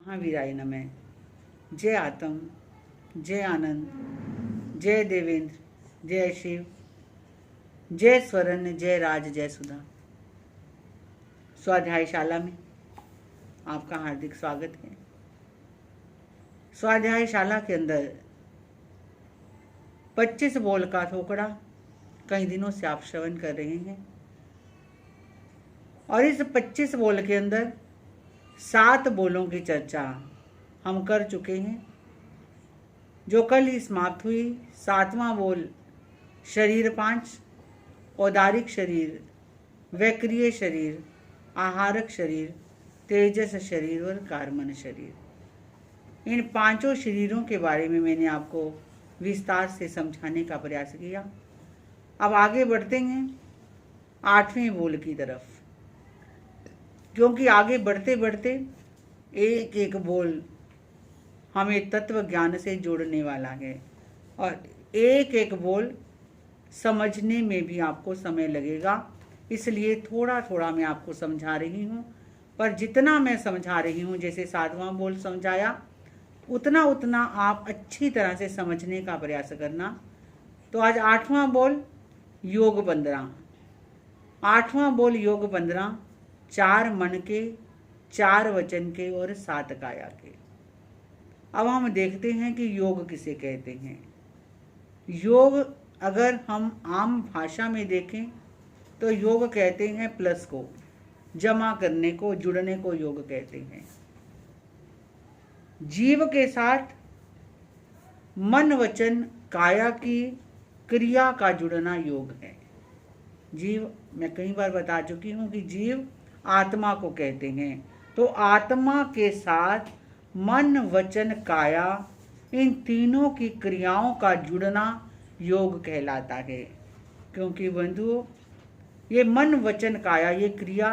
महावीराय नमः। जय आत्म, जय आनंद, जय देवेंद्र, जय शिव, जय स्वर्ण, जय राज, जय सुधा। स्वाध्यायशाला में आपका हार्दिक स्वागत है। स्वाध्यायशाला के अंदर 25 बोल का थोकड़ा कई दिनों से आप श्रवण कर रहे हैं और इस 25 बोल के अंदर 7 बोलों की चर्चा हम कर चुके हैं, जो कल ही समाप्त हुई। 7वां बोल शरीर 5, औदारिक शरीर, वैक्रिय शरीर, आहारक शरीर, तेजस शरीर और कार्मन शरीर। इन 5 शरीरों के बारे में मैंने आपको विस्तार से समझाने का प्रयास किया। अब आगे बढ़ते हैं 8वें बोल की तरफ, क्योंकि आगे बढ़ते बढ़ते एक एक बोल हमें तत्व ज्ञान से जोड़ने वाला है और एक एक बोल समझने में भी आपको समय लगेगा। इसलिए थोड़ा थोड़ा मैं आपको समझा रही हूँ, पर जितना मैं समझा रही हूँ, जैसे 7वां बोल समझाया, उतना उतना आप अच्छी तरह से समझने का प्रयास करना। तो आज 8वां बोल योग 15। 8वां बोल योग 15 4 मन के, 4 वचन के और 7 काया के। अब हम देखते हैं कि योग किसे कहते हैं। योग अगर हम आम भाषा में देखें तो योग कहते हैं प्लस को, जमा करने को, जुड़ने को योग कहते हैं। जीव के साथ मन वचन काया की क्रिया का जुड़ना योग है। जीव, मैं कई बार बता चुकी हूँ कि जीव आत्मा को कहते हैं। तो आत्मा के साथ मन वचन काया, इन तीनों की क्रियाओं का जुड़ना योग कहलाता है। क्योंकि बंधुओं, ये मन वचन काया, ये क्रिया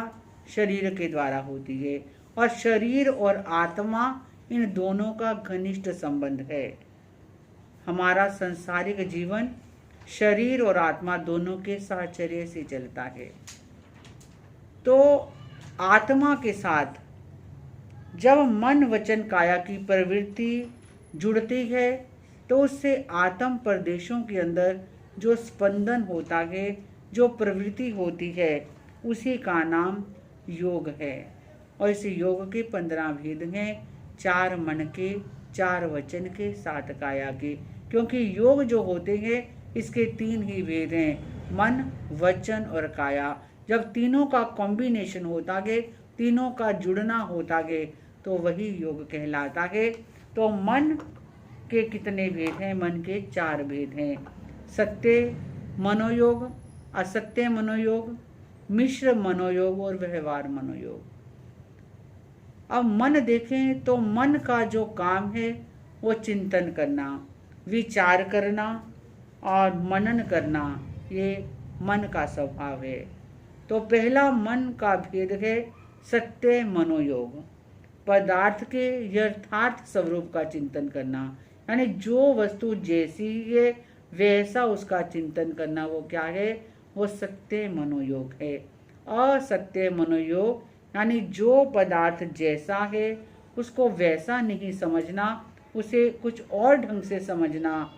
शरीर के द्वारा होती है और शरीर और आत्मा, इन दोनों का घनिष्ठ संबंध है। हमारा संसारिक जीवन शरीर और आत्मा दोनों के साहचर्य से चलता है। तो आत्मा के साथ जब मन वचन काया की प्रवृत्ति जुड़ती है तो उससे आत्म प्रदेशों के अंदर जो स्पंदन होता है, जो प्रवृत्ति होती है, उसी का नाम योग है। और इस योग के 15 भेद हैं, 4 मन के, 4 वचन के, 7 काया के। क्योंकि योग जो होते हैं इसके 3 ही भेद हैं, मन, वचन और काया। जब तीनों का कॉम्बिनेशन होता है, तीनों का जुड़ना होता है, तो वही योग कहलाता है। तो मन के कितने भेद हैं? मन के 4 भेद हैं, सत्य मनोयोग, असत्य मनोयोग, मिश्र मनोयोग और व्यवहार मनोयोग। अब मन देखें तो मन का जो काम है वो चिंतन करना, विचार करना और मनन करना, ये मन का स्वभाव है। तो पहला मन का भेद है सत्य मनोयोग, पदार्थ के यथार्थ स्वरूप का चिंतन करना, यानी जो वस्तु जैसी है वैसा उसका चिंतन करना, वो क्या है? वो सत्य मनोयोग है। असत्य मनोयोग यानी जो पदार्थ जैसा है उसको वैसा नहीं समझना, उसे कुछ और ढंग से समझना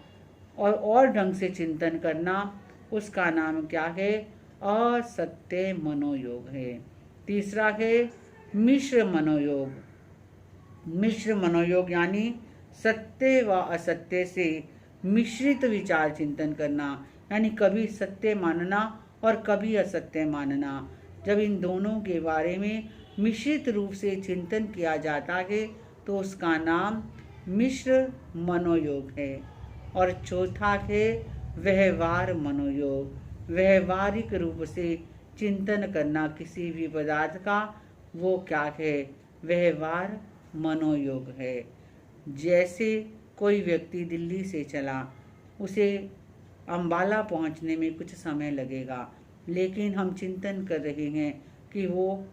और ढंग से चिंतन करना, उसका नाम क्या है? असत्य मनोयोग है। तीसरा है मिश्र मनोयोग। मिश्र मनोयोग यानी सत्य व असत्य से मिश्रित विचार चिंतन करना, यानी कभी सत्य मानना और कभी असत्य मानना। जब इन दोनों के बारे में मिश्रित रूप से चिंतन किया जाता है तो उसका नाम मिश्र मनोयोग है। और चौथा है व्यवहार मनोयोग। व्यवहारिक रूप से चिंतन करना किसी भी पदार्थ का, वो क्या है? व्यवहार मनोयोग है। जैसे कोई व्यक्ति दिल्ली से चला, उसे अंबाला पहुंचने में कुछ समय लगेगा, लेकिन हम चिंतन कर रहे हैं कि वो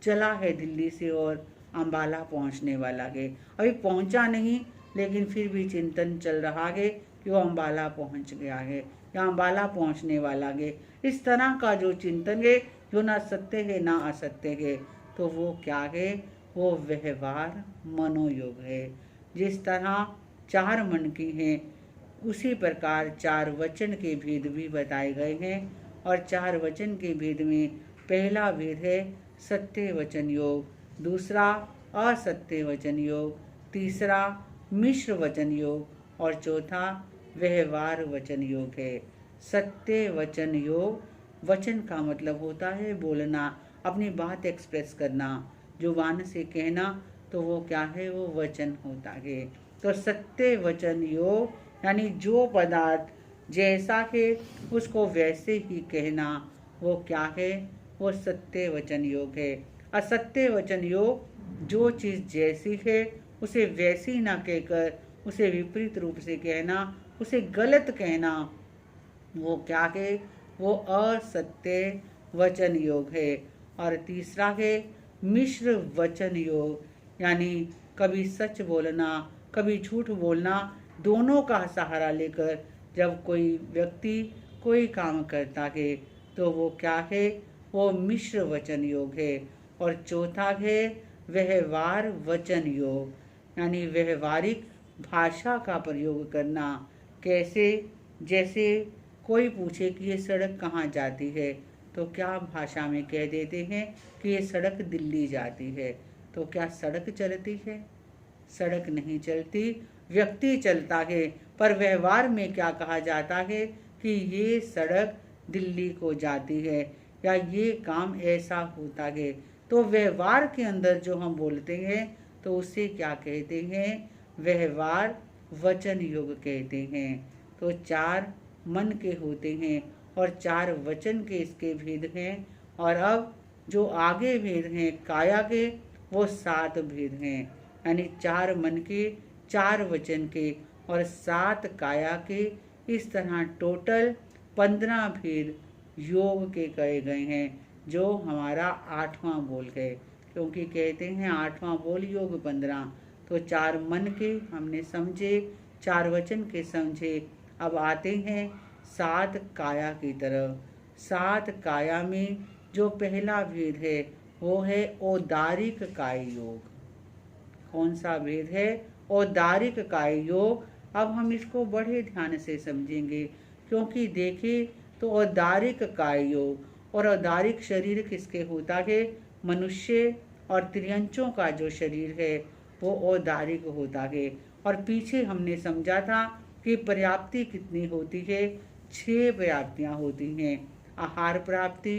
चला है दिल्ली से और अंबाला पहुंचने वाला है। अभी पहुंचा नहीं, लेकिन फिर भी चिंतन चल रहा है कि वो अंबाला पहुंच गया है या अंबाला पहुंचने वाला है। इस तरह का जो चिंतन है, जो ना सत्य है ना असत्य है, तो वो क्या है? वो व्यवहार मनोयोग है। जिस तरह 4 मन की हैं, उसी प्रकार 4 वचन के भेद भी बताए गए हैं। और 4 वचन के भेद में पहला भेद है सत्य वचन योग, दूसरा असत्य वचन योग, तीसरा मिश्र वचन योग और चौथा व्यवहार वचन योग है। सत्य वचन योग, वचन का मतलब होता है बोलना, अपनी बात एक्सप्रेस करना, जुबान से कहना, तो वो क्या है, वो वचन होता है। तो सत्य वचन योग यानी जो पदार्थ जैसा है उसको वैसे ही कहना, वो क्या है, वो सत्य वचन योग है। असत्य वचन योग जो चीज़ जैसी है उसे वैसी ना कहकर उसे विपरीत रूप से कहना, उसे गलत कहना, वो क्या है, वो असत्य वचन योग है। और तीसरा है मिश्र वचन योग, यानी कभी सच बोलना कभी झूठ बोलना, दोनों का सहारा लेकर जब कोई व्यक्ति कोई काम करता है तो वो क्या है, वो मिश्र वचन योग है। और चौथा है व्यवहार वचन योग, यानी व्यवहारिक भाषा का प्रयोग करना। कैसे, जैसे कोई पूछे कि ये सड़क कहाँ जाती है, तो क्या भाषा में कह देते हैं कि ये सड़क दिल्ली जाती है। तो क्या सड़क चलती है? सड़क नहीं चलती, व्यक्ति चलता है। पर व्यवहार में क्या कहा जाता है कि ये सड़क दिल्ली को जाती है या ये काम ऐसा होता है। तो व्यवहार के अंदर जो हम बोलते हैं तो उसे क्या कहते हैं, व्यवहार वचन योग कहते हैं। तो 4 मन के होते हैं और 4 वचन के इसके भेद हैं। और अब जो आगे भेद हैं काया के, वो 7 भेद हैं, यानी 4 मन के, 4 वचन के और 7 काया के। इस तरह टोटल 15 भेद योग के कहे गए हैं, जो हमारा 8वां बोल है। क्योंकि कहते हैं 8वां बोल योग 15। तो 4 मन के हमने समझे, 4 वचन के समझे। अब आते हैं 7 काया की तरफ। 7 काया में जो पहला भेद है वो है औदारिक काय योग। कौन सा भेद है? औदारिक काय योग। अब हम इसको बड़े ध्यान से समझेंगे, क्योंकि देखें तो औदारिक काय योग और औदारिक शरीर किसके होता है? मनुष्य और त्रियंचों का जो शरीर है वो औदारिक होता है। और पीछे हमने समझा था कि पर्याप्ति कितनी होती है? 6 पर्याप्तियाँ होती हैं। आहार प्राप्ति,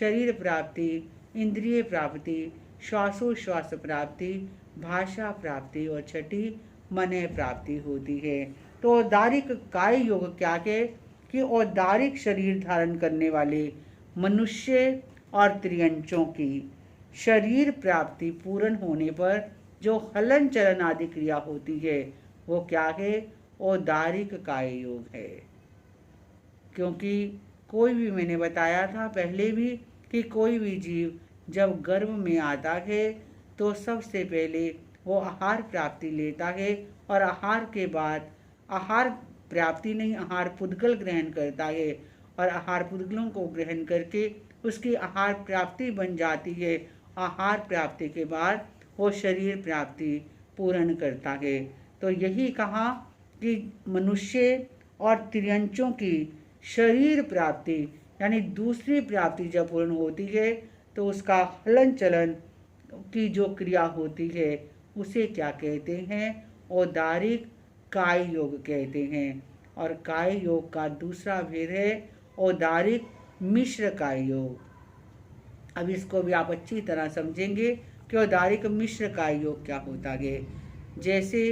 शरीर प्राप्ति, इंद्रिय प्राप्ति, श्वासोश्वास प्राप्ति, भाषा प्राप्ति और छठी मन प्राप्ति होती है। तो औदारिक काय योग क्या है कि औदारिक शरीर धारण करने वाले मनुष्य और त्रियंचों की शरीर प्राप्ति पूर्ण होने पर जो हलन चलन आदि क्रिया होती है वो क्या है? औदारिक काय योग है। क्योंकि कोई भी, मैंने बताया था पहले भी कि कोई भी जीव जब गर्भ में आता है तो सबसे पहले वो आहार प्राप्ति लेता है और आहार के बाद, आहार प्राप्ति नहीं, आहार पुद्गल ग्रहण करता है और आहार पुद्गलों को ग्रहण करके उसकी आहार प्राप्ति बन जाती है। आहार प्राप्ति के बाद वो शरीर प्राप्ति पूर्ण करता है। तो यही कहा कि मनुष्य और त्रियंचों की शरीर प्राप्ति यानी दूसरी प्राप्ति जब पूर्ण होती है तो उसका हलन चलन की जो क्रिया होती है उसे क्या कहते हैं? औदारिक काय योग कहते हैं। और काय योग का दूसरा भेद है औदारिक मिश्र काय योग। अब इसको भी आप अच्छी तरह समझेंगे कि औदारिक मिश्र काय योग क्या होता है। जैसे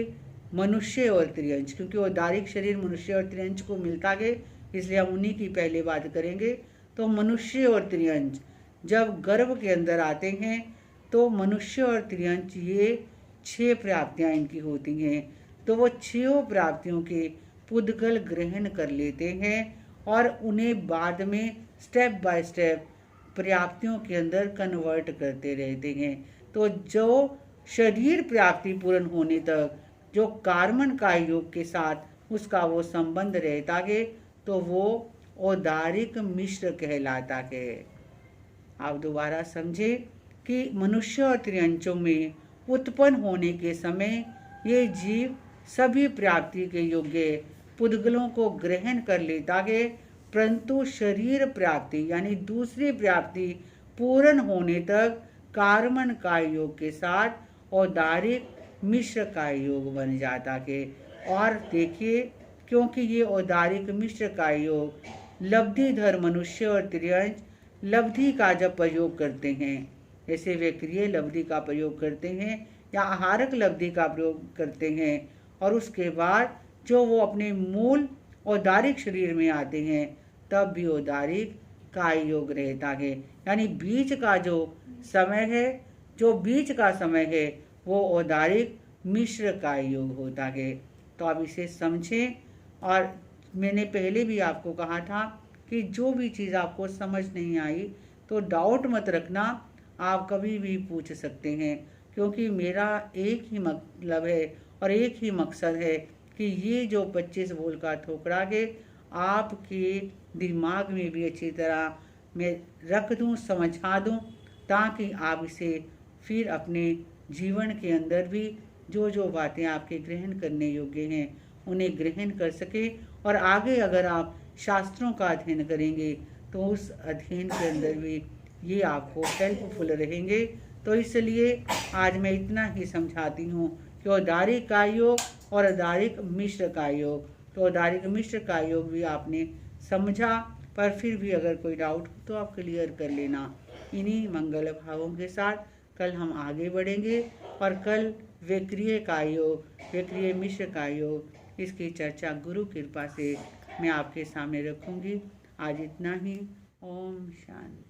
मनुष्य और त्रियंच, क्योंकि औदारिक शरीर मनुष्य और त्रियंच को मिलता है इसलिए हम उन्हीं की पहले बात करेंगे। तो मनुष्य और त्रियंच जब गर्भ के अंदर आते हैं तो मनुष्य और त्रियंच ये 6 प्राप्तियाँ इनकी होती हैं। तो वो 6 प्राप्तियों के पुद्गल ग्रहण कर लेते हैं और उन्हें बाद में स्टेप बाय स्टेप प्राप्तियों के अंदर कन्वर्ट करते रहते हैं। तो जो शरीर प्राप्ति पूर्ण होने तक जो कार्मन काय योग के साथ उसका वो संबंध रहता है तो वो औदारिक मिश्र कहलाता है। आप दोबारा समझे कि मनुष्य और त्रियंचों में उत्पन्न होने के समय ये जीव सभी प्राप्ति के योग्य पुद्गलों को ग्रहण कर लेता है, परंतु शरीर प्राप्ति यानी दूसरी प्राप्ति पूर्ण होने तक कार्मण काय योग के साथ औदारिक मिश्र काय योग बन जाता है। और देखिए, क्योंकि ये औदारिक मिश्र काय योग लब्धिधर मनुष्य और त्रियंश लब्धि का जब प्रयोग करते हैं, जैसे वे क्रिय लब्धि का प्रयोग करते हैं या आहारक लब्धि का प्रयोग करते हैं, और उसके बाद जो वो अपने मूल औदारिक शरीर में आते हैं, तब भी औदारिक काय योग रहता है। यानी बीच का जो समय है, जो बीच का समय है, वो औदारिक मिश्र काय योग होता है। तो आप इसे समझें। और मैंने पहले भी आपको कहा था कि जो भी चीज़ आपको समझ नहीं आई तो डाउट मत रखना, आप कभी भी पूछ सकते हैं, क्योंकि मेरा एक ही मतलब है और एक ही मकसद है कि ये जो 25 बोल का ठोकरा है आपके दिमाग में भी अच्छी तरह मैं रख दूं, समझा दूं, ताकि आप इसे फिर अपने जीवन के अंदर भी जो जो बातें आपके ग्रहण करने योग्य हैं उन्हें ग्रहण कर सके। और आगे अगर आप शास्त्रों का अध्ययन करेंगे तो उस अध्ययन के अंदर भी ये आपको हेल्पफुल रहेंगे। तो इसलिए आज मैं इतना ही समझाती हूँ कि औदारिक काय योग और औदारिक मिश्र काय योग, तो औदारिक मिश्र काय योग भी आपने समझा, पर फिर भी अगर कोई डाउट हो तो आप क्लियर कर लेना। इन्हीं मंगल भावों के साथ कल हम आगे बढ़ेंगे और कल विक्रिय काय योग, विक्रिय मिश्र काय योग, इसकी चर्चा गुरु कृपा से मैं आपके सामने रखूंगी। आज इतना ही। ओम शांति।